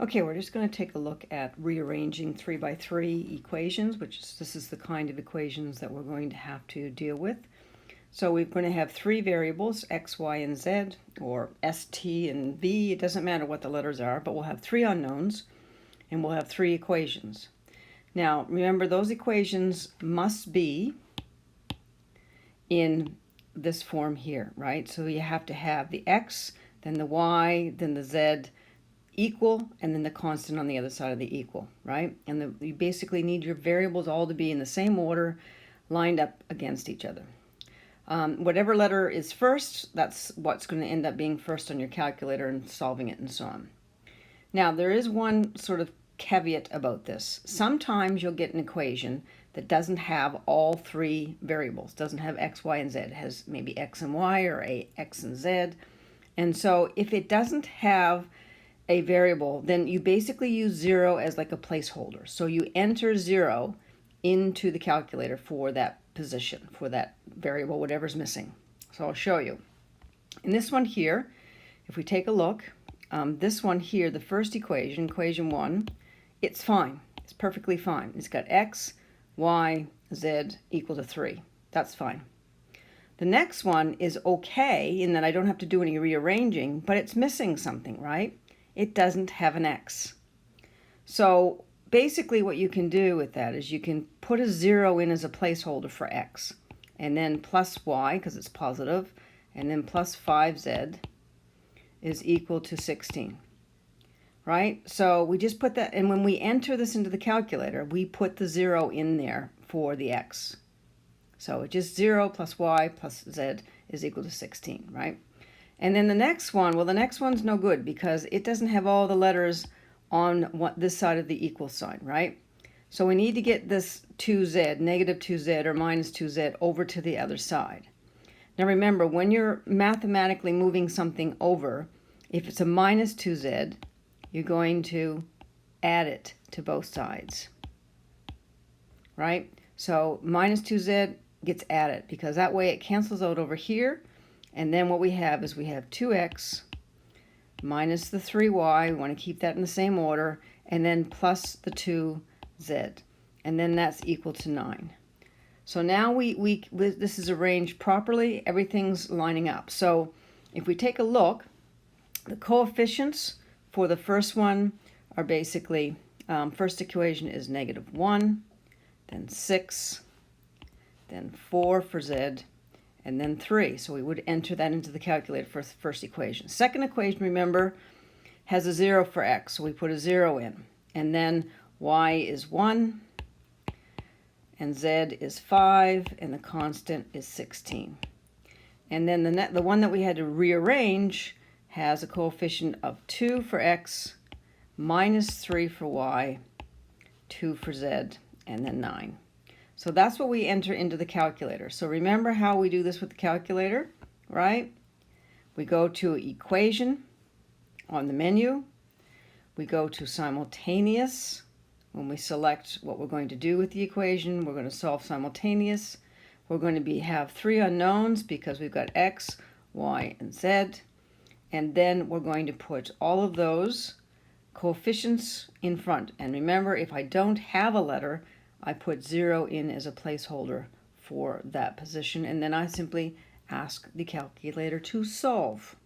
Okay, we're just going to take a look at rearranging 3 by 3 equations, this is the kind of equations that we're going to have to deal with. So we're going to have three variables, x, y, and z, or s, t, and v. It doesn't matter what the letters are, but we'll have three unknowns, and we'll have three equations. Now, remember, those equations must be in this form here, right? So you have to have the x, then the y, then the z, equal, and then the constant on the other side of the equal, right? And you basically need your variables all to be in the same order, lined up against each other. Whatever letter is first, that's what's going to end up being first on your calculator and solving it and so on. Now, there is one sort of caveat about this. Sometimes you'll get an equation that doesn't have all three variables, doesn't have x, y, and z. It has maybe x and y or x and z. And so if it doesn't have a variable, then you basically use 0 as like a placeholder. So you enter 0 into the calculator for that position, for that variable, whatever's missing. So I'll show you. In this one here, if we take a look, this one here, the first equation, equation 1, it's fine. It's perfectly fine. It's got x, y, z equal to 3. That's fine. The next one is okay in that I don't have to do any rearranging, but it's missing something, right? It doesn't have an x. So basically what you can do with that is you can put a 0 in as a placeholder for x, and then plus y, because it's positive, and then plus 5z is equal to 16. Right? So we just put that, and when we enter this into the calculator, we put the 0 in there for the x. So it's just 0 plus y plus z is equal to 16, right? And then the next one, well, the next one's no good because it doesn't have all the letters on this side of the equal sign, right? So we need to get this 2z, negative 2z or minus 2z over to the other side. Now remember, when you're mathematically moving something over, if it's a minus 2z, you're going to add it to both sides, right? So minus 2z gets added because that way it cancels out over here. And then what we have is we have 2x minus the 3y, we want to keep that in the same order, and then plus the 2z. And then that's equal to 9. So now this is arranged properly, everything's lining up. So if we take a look, the coefficients for the first one are basically, first equation is negative 1, then 6, then 4 for z, and then 3. So we would enter that into the calculator for the first equation. Second equation, remember, has a 0 for x, so we put a 0 in. And then y is 1, and z is 5, and the constant is 16. And then the one that we had to rearrange has a coefficient of 2 for x, minus 3 for y, 2 for z, and then 9. So that's what we enter into the calculator. So remember how we do this with the calculator, right? We go to equation on the menu. We go to simultaneous. When we select what we're going to do with the equation, we're going to solve simultaneous. We're going to have three unknowns because we've got x, y, and z. And then we're going to put all of those coefficients in front. And remember, if I don't have a letter, I put 0 in as a placeholder for that position, and then I simply ask the calculator to solve.